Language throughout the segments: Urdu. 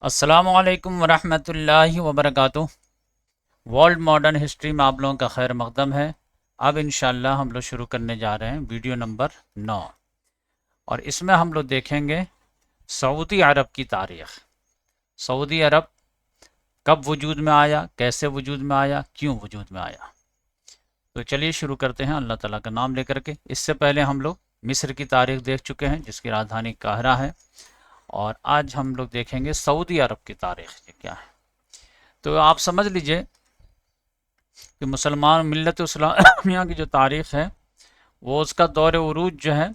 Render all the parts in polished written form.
السلام علیکم ورحمۃ اللہ وبرکاتہ۔ ورلڈ ماڈرن ہسٹری میں آپ لوگوں کا خیر مقدم ہے۔ اب انشاءاللہ ہم لوگ شروع کرنے جا رہے ہیں ویڈیو نمبر 9، اور اس میں ہم لوگ دیکھیں گے سعودی عرب کی تاریخ۔ سعودی عرب کب وجود میں آیا، کیسے وجود میں آیا، کیوں وجود میں آیا۔ تو چلیے شروع کرتے ہیں اللہ تعالیٰ کا نام لے کر کے۔ اس سے پہلے ہم لوگ مصر کی تاریخ دیکھ چکے ہیں جس کی راجدھانی قاہرہ ہے، اور آج ہم لوگ دیکھیں گے سعودی عرب کی تاریخ یہ کیا ہے۔ تو آپ سمجھ لیجئے کہ مسلمان ملت اسلامیہ کی جو تاریخ ہے وہ اس کا دور عروج جو ہے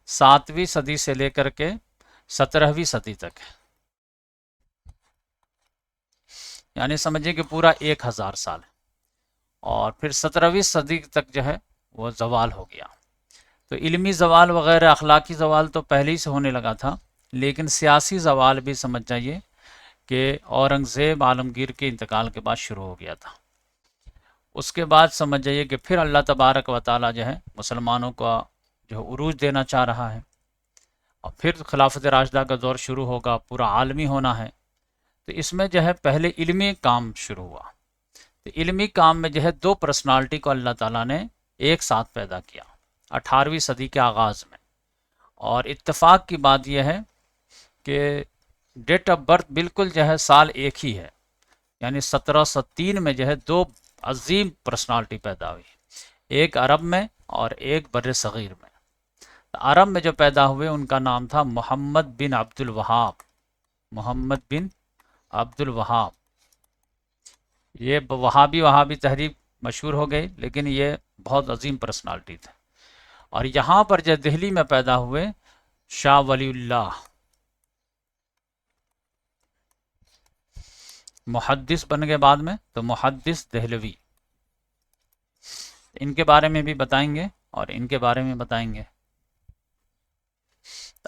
7ویں صدی سے لے کر کے 17ویں صدی تک ہے، یعنی سمجھیے کہ پورا 1000 سال ہے، اور پھر 17ویں صدی تک جو ہے وہ زوال ہو گیا۔ تو علمی زوال وغیرہ اخلاقی زوال تو پہلے ہی سے ہونے لگا تھا، لیکن سیاسی زوال بھی سمجھ جائیے کہ اورنگزیب عالمگیر کے انتقال کے بعد شروع ہو گیا تھا۔ اس کے بعد سمجھ جائیے کہ پھر اللہ تبارک و تعالی جو ہے مسلمانوں کا جو عروج دینا چاہ رہا ہے، اور پھر خلافت راشدہ کا دور شروع ہوگا، پورا عالمی ہونا ہے۔ تو اس میں جو ہے پہلے علمی کام شروع ہوا۔ تو علمی کام میں جو ہے دو پرسنالٹی کو اللہ تعالیٰ نے ایک ساتھ پیدا کیا 18ویں صدی کے آغاز میں، اور اتفاق کی بات یہ ہے کہ ڈیٹ آف برتھ بالکل جو ہے سال ایک ہی ہے، یعنی 1703 میں جو ہے دو عظیم پرسنالٹی پیدا ہوئی، ایک عرب میں اور ایک بر صغیر میں۔ عرب میں جو پیدا ہوئے ان کا نام تھا محمد بن عبد الوہاب۔ محمد بن عبد الوہاب، یہ وہابی تحریک مشہور ہو گئی، لیکن یہ بہت عظیم پرسنالٹی تھے۔ اور یہاں پر جو دہلی میں پیدا ہوئے شاہ ولی اللہ، محدث بن گئے بعد میں، تو محدث دہلوی، ان کے بارے میں بھی بتائیں گے اور ان کے بارے میں بتائیں گے۔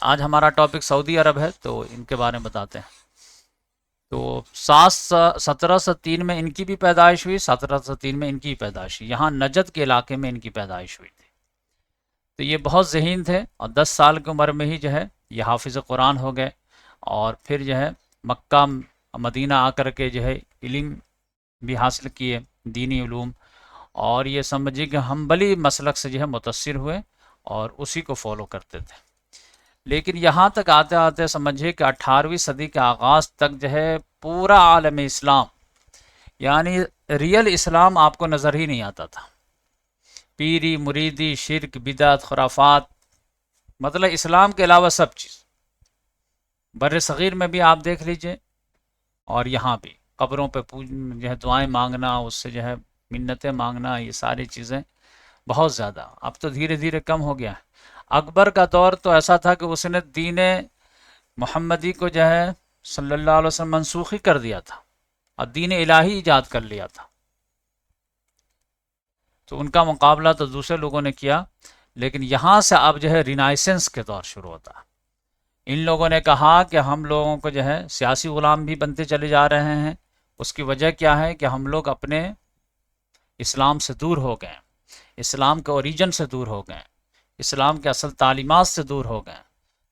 آج ہمارا ٹاپک سعودی عرب ہے تو ان کے بارے میں بتاتے ہیں۔ تو 1703 میں ان کی بھی پیدائش ہوئی، 1703 میں ان کی پیدائش ہوئی، یہاں نجد کے علاقے میں ان کی پیدائش ہوئی تھی۔ تو یہ بہت ذہین تھے، اور 10 سال کی عمر میں ہی جو ہے یہ حافظ قرآن ہو گئے، اور پھر جو ہے مکہ مدینہ آ کر کے جو ہے علم بھی حاصل کیے، دینی علوم، اور یہ سمجھیے کہ حنبلی مسلک سے جو ہے متاثر ہوئے اور اسی کو فالو کرتے تھے۔ لیکن یہاں تک آتے آتے سمجھیے کہ 18ویں صدی کے آغاز تک جو ہے پورا عالم اسلام، یعنی ریئل اسلام آپ کو نظر ہی نہیں آتا تھا۔ پیری، مریدی، شرک، بدعت، خرافات، مطلب اسلام کے علاوہ سب چیز۔ بر صغیر میں بھی آپ دیکھ لیجئے، اور یہاں بھی قبروں پہ جو ہے دعائیں مانگنا، اس سے جو ہے منتیں مانگنا، یہ ساری چیزیں بہت زیادہ، اب تو دھیرے دھیرے کم ہو گیا ہے۔ اکبر کا دور تو ایسا تھا کہ اس نے دین محمدی کو جو ہے صلی اللہ علیہ وسلم منسوخ ہی کر دیا تھا، اور دین الہی ایجاد کر لیا تھا۔ تو ان کا مقابلہ تو دوسرے لوگوں نے کیا، لیکن یہاں سے اب جو ہے رینائسنس کے دور شروع ہوتا ہے۔ ان لوگوں نے کہا کہ ہم لوگوں کو جو ہے سیاسی غلام بھی بنتے چلے جا رہے ہیں۔ اس کی وجہ کیا ہے کہ ہم لوگ اپنے اسلام سے دور ہو گئے، اسلام کے اوریجن سے دور ہو گئے، اسلام کے اصل تعلیمات سے دور ہو گئے۔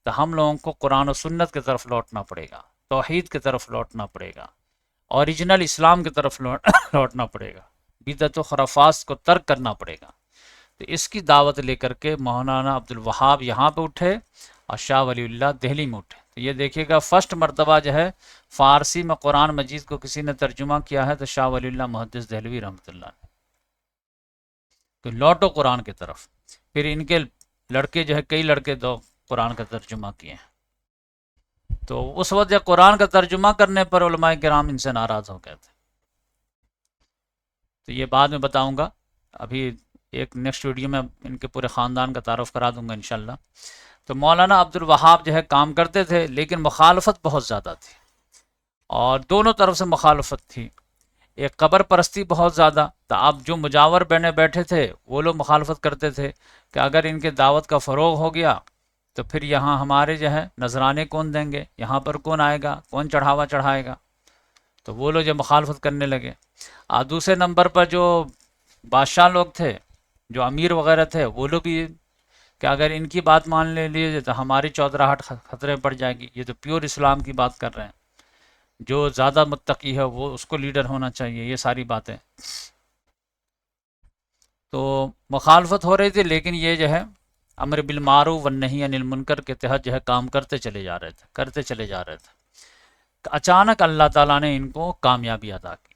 تو ہم لوگوں کو قرآن و سنت کی طرف لوٹنا پڑے گا، توحید کی طرف لوٹنا پڑے گا، اوریجنل اسلام کی طرف لوٹنا پڑے گا، بدعت و خرافات کو ترک کرنا پڑے گا۔ تو اس کی دعوت لے کر کے مولانا عبد الوہاب یہاں پہ اٹھے، اور شاہ ولی اللہ دہلی میں اٹھے۔ تو یہ دیکھیے گا فرسٹ مرتبہ جو ہے فارسی میں قرآن مجید کو کسی نے ترجمہ کیا ہے تو شاہ ولی اللہ محدث دہلوی رحمۃ اللہ نے۔ تو لوٹو قرآن کی طرف۔ پھر ان کے لڑکے جو ہے کئی لڑکے دو قرآن کا ترجمہ کیے ہیں۔ تو اس وقت جب قرآن کا ترجمہ کرنے پر علماء کرام ان سے ناراض ہو گئے تھے۔ تو یہ بعد میں بتاؤں گا، ابھی ایک نیکسٹ ویڈیو میں ان کے پورے خاندان کا تعارف کرا دوں گا انشاءاللہ۔ تو مولانا عبد الوہاب جو ہے کام کرتے تھے، لیکن مخالفت بہت زیادہ تھی، اور دونوں طرف سے مخالفت تھی۔ ایک قبر پرستی بہت زیادہ، تو اب جو مجاور بنے بیٹھے تھے وہ لوگ مخالفت کرتے تھے کہ اگر ان کے دعوت کا فروغ ہو گیا تو پھر یہاں ہمارے جو ہے نذرانے کون دیں گے، یہاں پر کون آئے گا، کون چڑھاوا چڑھائے گا۔ تو وہ لوگ جو مخالفت کرنے لگے۔ اور دوسرے نمبر پر جو بادشاہ لوگ تھے، جو امیر وغیرہ تھے، وہ لوگ بھی کہ اگر ان کی بات مان لے لیے تو ہماری چودراہٹ خطرے پڑ جائے گی، یہ تو پیور اسلام کی بات کر رہے ہیں۔ جو زیادہ متقی ہے وہ اس کو لیڈر ہونا چاہیے، یہ ساری باتیں تو مخالفت ہو رہی تھی، لیکن یہ جو ہے امر بالمعروف والنہی عن المنکر کے تحت جو ہے کام کرتے چلے جا رہے تھے اچانک اللہ تعالیٰ نے ان کو کامیابی عطا کی۔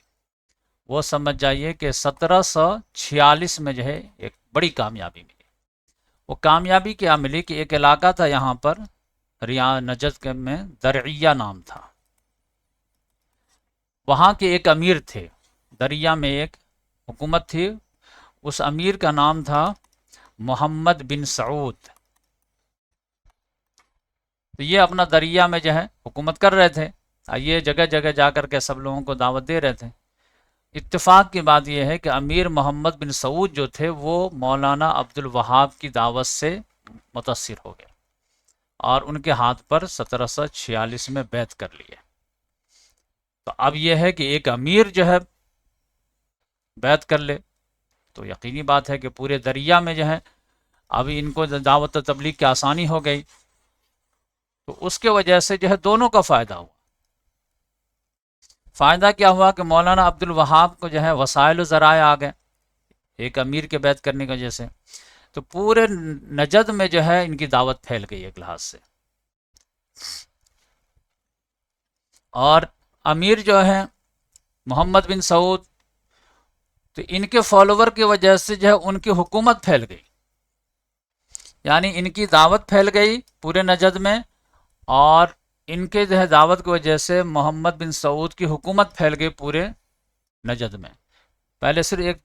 وہ سمجھ جائیے کہ 1746 میں جو ہے ایک بڑی کامیابی ملی۔ وہ کامیابی کیا ملی کہ ایک علاقہ تھا یہاں پر نجد میں، درعیہ نام تھا، وہاں کے ایک امیر تھے، دریا میں ایک حکومت تھی، اس امیر کا نام تھا محمد بن سعود۔ تو یہ اپنا دریا میں جو ہے حکومت کر رہے تھے، یہ جگہ جگہ جا کر کے سب لوگوں کو دعوت دے رہے تھے۔ اتفاق کی بات یہ ہے کہ امیر محمد بن سعود جو تھے وہ مولانا عبد الوہاب کی دعوت سے متاثر ہو گئے اور ان کے ہاتھ پر 1746 میں بیعت کر لیے۔ تو اب یہ ہے کہ ایک امیر جو ہے بیعت کر لے تو یقینی بات ہے کہ پورے دریا میں جو ہے اب ان کو دعوت و تبلیغ کی آسانی ہو گئی، تو اس کے وجہ سے جو ہے دونوں کا فائدہ ہوا۔ فائدہ کیا ہوا کہ مولانا عبد الوہاب کو جو ہے وسائل و ذرائع آ گئے ایک امیر کے بیعت کرنے کی وجہ سے، تو پورے نجد میں جو ہے ان کی دعوت پھیل گئی ایک لحاظ سے۔ اور امیر جو ہے محمد بن سعود، تو ان کے فالوور کی وجہ سے جو ہے ان کی حکومت پھیل گئی، یعنی ان کی دعوت پھیل گئی پورے نجد میں، اور ان کے جو ہے دعوت کی وجہ سے محمد بن سعود کی حکومت پھیل گئی پورے نجد میں۔ پہلے صرف ایک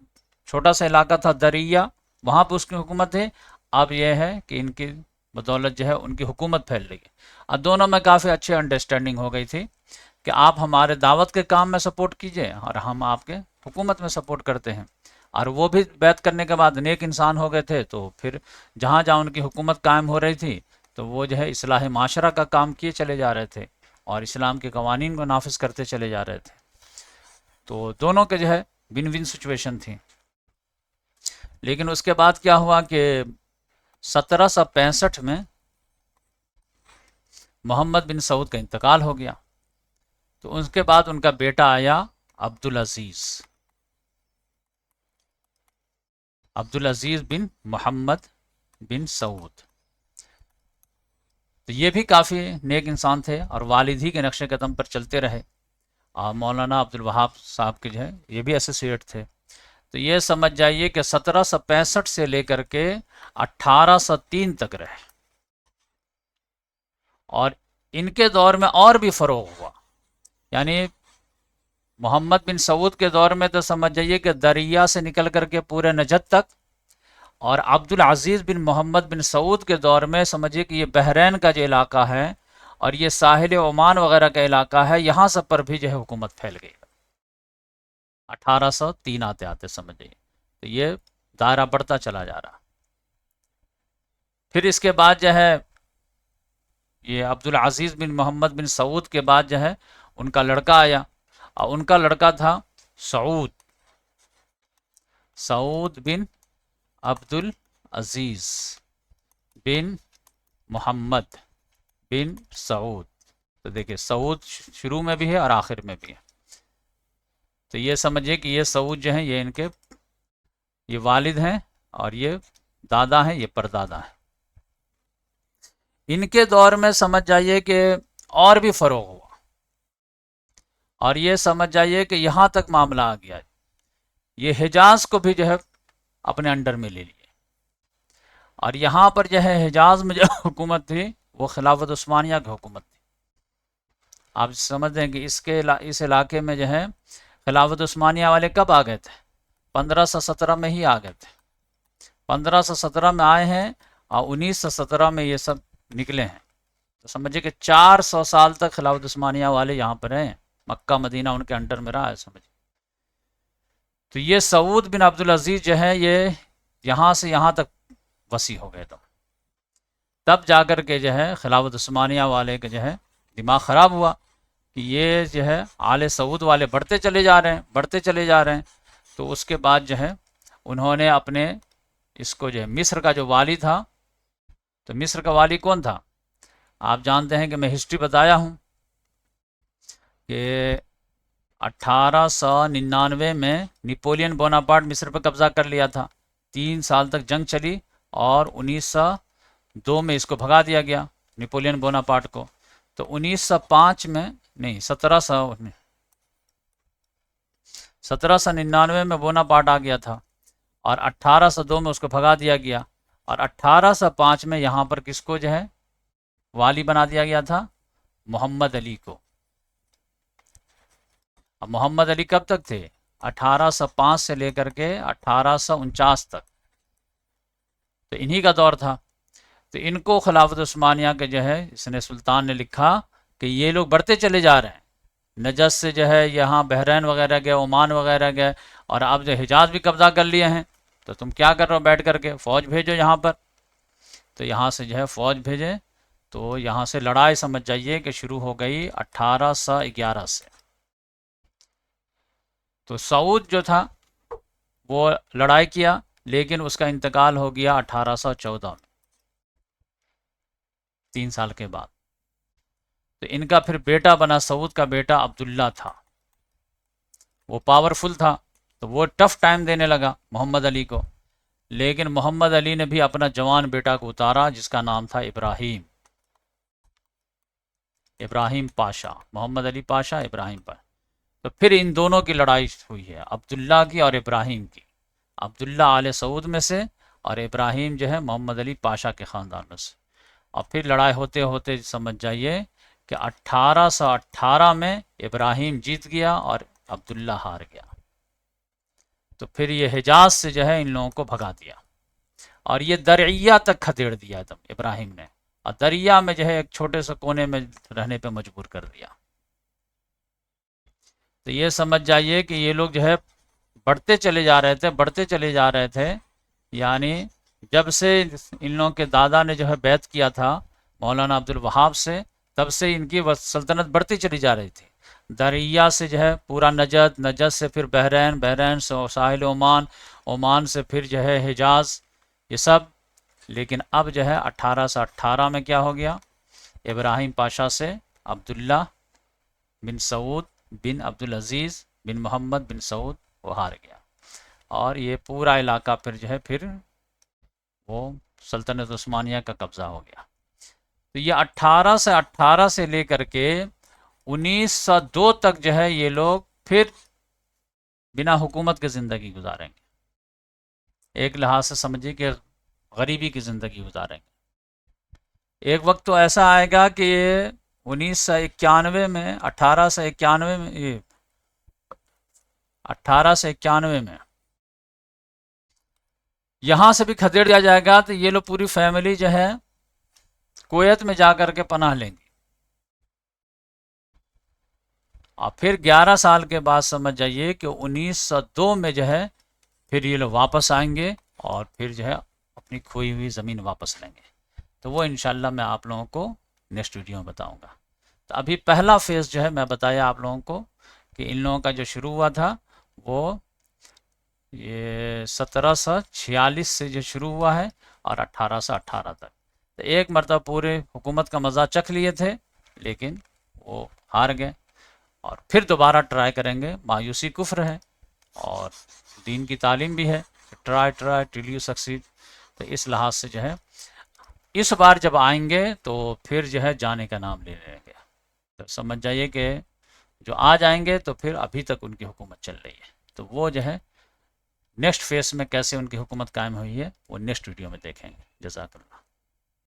چھوٹا سا علاقہ تھا دریا، وہاں پہ اس کی حکومت ہے، اب یہ ہے کہ ان کی بدولت جو ہے ان کی حکومت پھیل رہی ہے۔ اب دونوں میں کافی اچھی انڈرسٹینڈنگ ہو گئی تھی کہ آپ ہمارے دعوت کے کام میں سپورٹ کیجئے اور ہم آپ کے حکومت میں سپورٹ کرتے ہیں۔ اور وہ بھی بیعت کرنے کے بعد نیک انسان ہو گئے تھے، تو پھر جہاں جہاں ان کی حکومت قائم ہو رہی تھی تو وہ جو ہے اصلاح معاشرہ کا کام کیے چلے جا رہے تھے اور اسلام کے قوانین کو نافذ کرتے چلے جا رہے تھے۔ تو دونوں کے جو ہے ون ون سچویشن تھی۔ لیکن اس کے بعد کیا ہوا کہ 1765 میں محمد بن سعود کا انتقال ہو گیا، تو اس کے بعد ان کا بیٹا آیا عبدالعزیز بن محمد بن سعود۔ تو یہ بھی کافی نیک انسان تھے اور والد ہی کے نقش قدم پر چلتے رہے، اور مولانا عبد الوہاب صاحب کے جو ہے یہ بھی ایسوسیٹ تھے۔ تو یہ سمجھ جائیے کہ 1765 سے لے کر کے 1803 تک رہے، اور ان کے دور میں اور بھی فروغ ہوا، یعنی محمد بن سعود کے دور میں تو سمجھ جائیے کہ دریا سے نکل کر کے پورے نجد تک، اور عبدالعزیز بن محمد بن سعود کے دور میں سمجھیے کہ یہ بحرین کا جو علاقہ ہے اور یہ ساحل عمان وغیرہ کا علاقہ ہے، یہاں سب پر بھی جو ہے حکومت پھیل گئی 1803 آتے آتے سمجھیے۔ تو یہ دائرہ بڑھتا چلا جا رہا۔ پھر اس کے بعد جو ہے یہ عبدالعزیز بن محمد بن سعود کے بعد جو ہے ان کا لڑکا آیا، اور ان کا لڑکا تھا سعود بن عبدالعزیز بن محمد بن سعود۔ تو دیکھیں سعود شروع میں بھی ہے اور آخر میں بھی ہے، تو یہ سمجھیے کہ یہ سعود جو ہیں یہ ان کے یہ والد ہیں، اور یہ دادا ہیں، یہ پردادا ہیں۔ ان کے دور میں سمجھ جائیے کہ اور بھی فروغ ہوا، اور یہ سمجھ جائیے کہ یہاں تک معاملہ آ گیا، یہ حجاز کو بھی جو ہے اپنے انڈر میں لے لیے، اور یہاں پر جو ہے حجاز میں جو حکومت تھی وہ خلافت عثمانیہ کی حکومت تھی۔ آپ سمجھتے ہیں کہ اس علاقے میں جو ہے خلافت عثمانیہ والے کب آ گئے تھے؟ 1517 میں ہی آ گئے تھے، 1517 میں آئے ہیں اور 1917 میں یہ سب نکلے ہیں۔ تو سمجھے کہ 400 سال تک خلافت عثمانیہ والے یہاں پر ہیں، مکہ مدینہ ان کے انڈر میں رہا ہے سمجھے۔ تو یہ سعود بن عبدالعزیز جو ہے یہ یہاں سے یہاں تک وسیع ہو گئے، تب جا کر کے جو ہے خلافت عثمانیہ والے کے جو ہے دماغ خراب ہوا کہ یہ جو ہے آل سعود والے بڑھتے چلے جا رہے ہیں۔ تو اس کے بعد جو ہے انہوں نے اپنے اس کو جو ہے مصر کا جو والی تھا، تو مصر کا والی کون تھا؟ آپ جانتے ہیں کہ میں ہسٹری بتایا ہوں کہ 1899 میں نیپولین بوناپارٹ مصر پر قبضہ کر لیا تھا، 3 سال تک جنگ چلی اور 1902 میں اس کو بھگا دیا گیا نیپولین بوناپارٹ کو. تو 1905 میں نہیں 1799 میں بوناپارٹ آ گیا تھا اور 1802 میں اس کو بھگا دیا گیا اور 1805 میں یہاں پر کس کو جو ہے والی بنا دیا گیا تھا؟ محمد علی کو. اب محمد علی کب تک تھے؟ 1805 سے لے کر کے 1849 تک، تو انہی کا دور تھا. تو ان کو خلافت عثمانیہ کے جو ہے اس نے سلطان نے لکھا کہ یہ لوگ بڑھتے چلے جا رہے ہیں، نجد سے جو ہے یہاں بحرین وغیرہ گئے، عمان وغیرہ گئے، اور اب جو حجاز بھی قبضہ کر لیے ہیں، تو تم کیا کر رہے ہو بیٹھ کر کے؟ فوج بھیجو یہاں پر. تو یہاں سے جو ہے فوج بھیجے، تو یہاں سے لڑائی سمجھ جائیے کہ شروع ہو گئی 1811 سے. تو سعود جو تھا وہ لڑائی کیا، لیکن اس کا انتقال ہو گیا 1814 میں، 3 سال کے بعد. تو ان کا پھر بیٹا بنا، سعود کا بیٹا عبداللہ تھا، وہ پاورفل تھا، تو وہ ٹف ٹائم دینے لگا محمد علی کو. لیکن محمد علی نے بھی اپنا جوان بیٹا کو اتارا جس کا نام تھا ابراہیم پاشا، محمد علی پاشا ابراہیم پاشا. تو پھر ان دونوں کی لڑائی ہوئی ہے، عبداللہ کی اور ابراہیم کی، عبداللہ آل سعود میں سے اور ابراہیم جو ہے محمد علی پاشا کے خاندان میں سے. اور پھر لڑائی ہوتے ہوتے سمجھ جائیے کہ 1818 میں ابراہیم جیت گیا اور عبداللہ ہار گیا. تو پھر یہ حجاز سے جو ہے ان لوگوں کو بھگا دیا اور یہ درعیہ تک کھدیڑ دیا ابراہیم نے، اور دریا میں جو ہے ایک چھوٹے سے کونے میں رہنے پہ مجبور کر دیا. تو یہ سمجھ جائیے کہ یہ لوگ جو ہے بڑھتے چلے جا رہے تھے. یعنی جب سے ان لوگوں کے دادا نے جو ہے بیعت کیا تھا مولانا عبد الوہاب سے، تب سے ان کی سلطنت بڑھتی چلی جا رہی تھی. دریا سے جو ہے پورا نجد، نجد سے پھر بحرین، بحرین سے ساحل عمان، عمان سے پھر جو ہے حجاز، یہ سب. لیکن اب جو ہے 1818 میں کیا ہو گیا؟ ابراہیم پاشا سے عبداللہ بن سعود بن عبدالعزیز بن محمد بن سعود وہ ہار گیا، اور یہ پورا علاقہ پھر جو ہے پھر وہ سلطنت عثمانیہ کا قبضہ ہو گیا. تو یہ 1818 سے لے کر کے 1902 تک جو ہے یہ لوگ پھر بنا حکومت کے زندگی گزاریں گے. ایک لحاظ سے سمجھیے کہ غریبی کی زندگی گزاریں گے. ایک وقت تو ایسا آئے گا کہ 1991 میں 1891 میں یہاں سے بھی کھدیڑ دیا جائے گا، تو یہ لوگ پوری فیملی جو ہے کویت میں جا کر کے پناہ لیں گے. اور پھر 11 سال کے بعد سمجھ جائیے کہ 1902 میں جو ہے پھر یہ لوگ واپس آئیں گے اور پھر جو ہے اپنی کھوئی ہوئی زمین واپس لیں گے. تو وہ انشاءاللہ میں آپ لوگوں کو نیکسٹ ویڈیو میں بتاؤں گا. تو ابھی پہلا فیز جو ہے میں بتایا آپ لوگوں کو کہ ان لوگوں کا جو شروع ہوا تھا وہ یہ 1746 سے جو شروع ہوا ہے اور 1818 تک. تو ایک مرتبہ پورے حکومت کا مزہ چکھ لیے تھے، لیکن وہ ہار گئے، اور پھر دوبارہ ٹرائی کریں گے. مایوسی کفر ہے اور دین کی تعلیم بھی ہے، ٹرائی ٹل یو سکسیڈ. تو اس لحاظ سے جو ہے اس بار جب آئیں گے تو پھر جو ہے جانے کا نام لے لیں گے. تو سمجھ جائیے کہ جو آ جائیں گے تو پھر ابھی تک ان کی حکومت چل رہی ہے، تو وہ جو ہے نیکسٹ فیز میں کیسے ان کی حکومت قائم ہوئی ہے وہ نیکسٹ ویڈیو میں دیکھیں گے. جزاک اللہ.